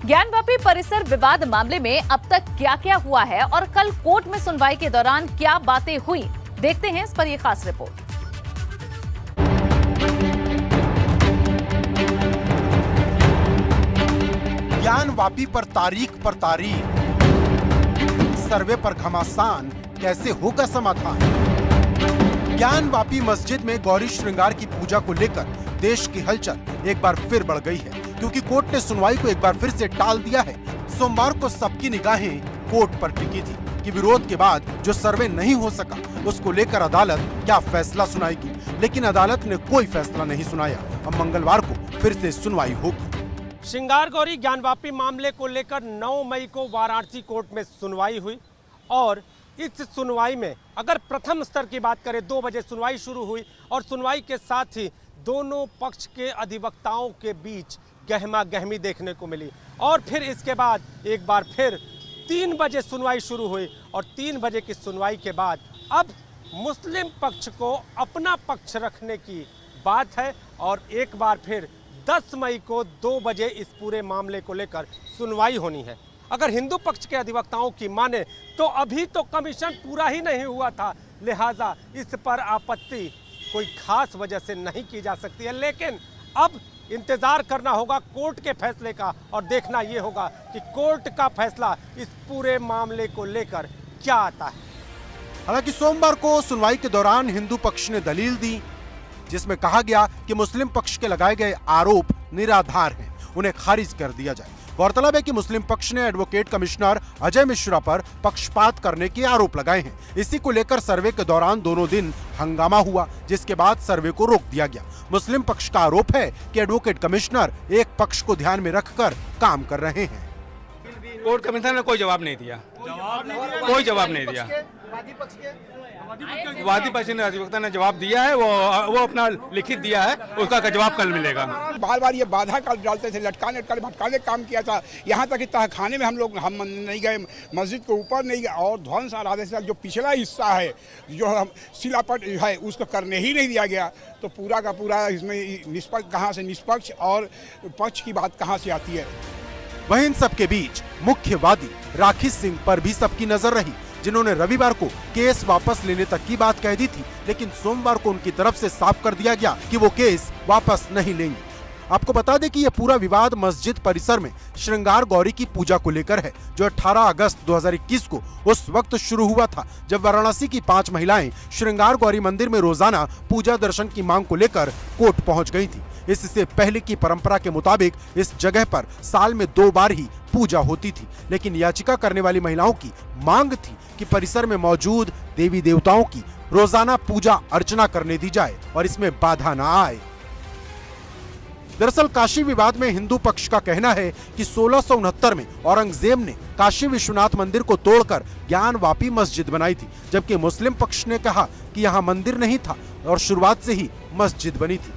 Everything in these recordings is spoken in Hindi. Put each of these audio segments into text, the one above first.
ज्ञानवापी परिसर विवाद मामले में अब तक क्या क्या हुआ है और कल कोर्ट में सुनवाई के दौरान क्या बातें हुई, देखते हैं इस पर यह खास रिपोर्ट। ज्ञानवापी पर तारीख, सर्वे पर घमासान, कैसे होगा समाधान। ज्ञानवापी मस्जिद में गौरी श्रृंगार की पूजा को लेकर देश की हलचल एक बार फिर बढ़ गई है, क्योंकि कोर्ट ने सुनवाई को एक बार फिर से टाल दिया है। सोमवार को सबकी निगाहें कोर्ट पर टिकी थी कि विरोध के बाद जो सर्वे नहीं हो सका उसको लेकर अदालत क्या फैसला सुनाएगी, लेकिन अदालत ने कोई फैसला नहीं सुनाया। अब मंगलवार को फिर से सुनवाई होगी। श्रृंगार गौरी ज्ञानवापी मामले को लेकर 9 मई को वाराणसी कोर्ट में सुनवाई हुई और इस सुनवाई में अगर प्रथम स्तर की बात करें 2 बजे सुनवाई शुरू हुई और सुनवाई के साथ ही दोनों पक्ष के अधिवक्ताओं के बीच गहमा गहमी देखने को मिली और फिर इसके बाद एक बार फिर 3 बजे सुनवाई शुरू हुई और 3 बजे की सुनवाई के बाद अब मुस्लिम पक्ष को अपना पक्ष रखने की बात है और एक बार फिर 10 मई को 2 बजे इस पूरे मामले को लेकर सुनवाई होनी है। अगर हिंदू पक्ष के अधिवक्ताओं की माने तो अभी तो कमीशन पूरा ही नहीं हुआ था, लिहाजा इस पर आपत्ति कोई खास वजह से नहीं की जा सकती है, लेकिन अब इंतजार करना होगा कोर्ट के फैसले का और देखना ये होगा कि कोर्ट का फैसला इस पूरे मामले को लेकर क्या आता है। हालांकि सोमवार को सुनवाई के दौरान हिंदू पक्ष ने दलील दी, जिसमें कहा गया कि मुस्लिम पक्ष के लगाए गए आरोप निराधार हैं, उन्हें खारिज कर दिया जाए। गौरतलब है कि मुस्लिम पक्ष ने एडवोकेट कमिश्नर अजय मिश्रा पर पक्षपात करने के आरोप लगाए हैं। इसी को लेकर सर्वे के दौरान दोनों दिन हंगामा हुआ, जिसके बाद सर्वे को रोक दिया गया। मुस्लिम पक्ष का आरोप है कि एडवोकेट कमिश्नर एक पक्ष को ध्यान में रखकर काम कर रहे हैं। कोर्ट कमिश्नर ने कोई जवाब नहीं दिया, कोई जवाब नहीं दिया। वादी पक्ष ने अधिवक्ता ने जवाब दिया है, वो अपना लिखित दिया है, उसका जवाब कल मिलेगा। बार बार ये बाधा डालते थे, लटकाने भटकाने काम किया था। यहाँ तक कि तहखाने में हम नहीं गए, मस्जिद के ऊपर नहीं गए और ध्वंस आराधना से जो पिछला हिस्सा है जो हम शिलापट है उसको करने ही नहीं दिया गया। तो पूरा का पूरा इसमें निष्पक्ष कहाँ से निष्पक्ष और पक्ष की बात कहाँ से आती है। वहीं इन सबके बीच मुख्य वादी राखी सिंह पर भी सबकी नजर रही, जिन्होंने रविवार को केस वापस लेने तक की बात कह दी थी, लेकिन सोमवार को उनकी तरफ से साफ कर दिया गया कि वो केस वापस नहीं लेंगे। आपको बता दें कि यह पूरा विवाद मस्जिद परिसर में श्रृंगार गौरी की पूजा को लेकर है, जो 18 अगस्त 2021 को उस वक्त शुरू हुआ था जब वाराणसी की 5 महिलाएं श्रृंगार गौरी मंदिर में रोजाना पूजा दर्शन की मांग को लेकर कोर्ट पहुंच गई थी। इससे पहले की परंपरा के मुताबिक इस जगह पर साल में 2 बार ही पूजा होती थी, लेकिन याचिका करने वाली महिलाओं की मांग थी कि परिसर में मौजूद देवी देवताओं की रोजाना पूजा अर्चना करने दी जाए और इसमें बाधा न आए। दरअसल काशी विवाद में हिंदू पक्ष का कहना है कि 1669 में औरंगजेब ने काशी विश्वनाथ मंदिर को तोड़कर ज्ञानवापी मस्जिद बनाई थी, जबकि मुस्लिम पक्ष ने कहा कि यहाँ मंदिर नहीं था और शुरुआत से ही मस्जिद बनी थी।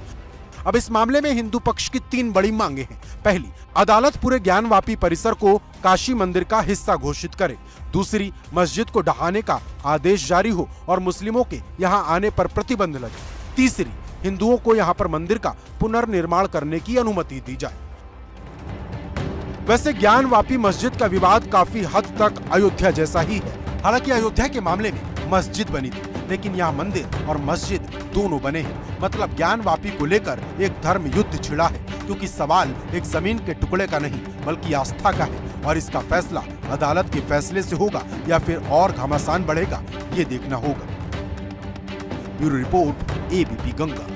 अब इस मामले में हिंदू पक्ष की 3 बड़ी मांगे हैं। पहली, अदालत पूरे ज्ञानवापी परिसर को काशी मंदिर का हिस्सा घोषित करे। दूसरी, मस्जिद को ढहाने का आदेश जारी हो और मुस्लिमों के यहाँ आने पर प्रतिबंध लगे। तीसरी, हिंदुओं को यहाँ पर मंदिर का पुनर्निर्माण करने की अनुमति दी जाए। वैसे ज्ञानवापी मस्जिद का विवाद काफी हद तक अयोध्या जैसा ही है। हालांकि अयोध्या के मामले में मस्जिद बनी थी, लेकिन यहाँ मंदिर और मस्जिद दोनों बने हैं। मतलब ज्ञानवापी को लेकर एक धर्म युद्ध छिड़ा है, क्योंकि सवाल एक जमीन के टुकड़े का नहीं बल्कि आस्था का है और इसका फैसला अदालत के फैसले से होगा या फिर और घमासान बढ़ेगा, ये देखना होगा। Bureau report, ABP Ganga.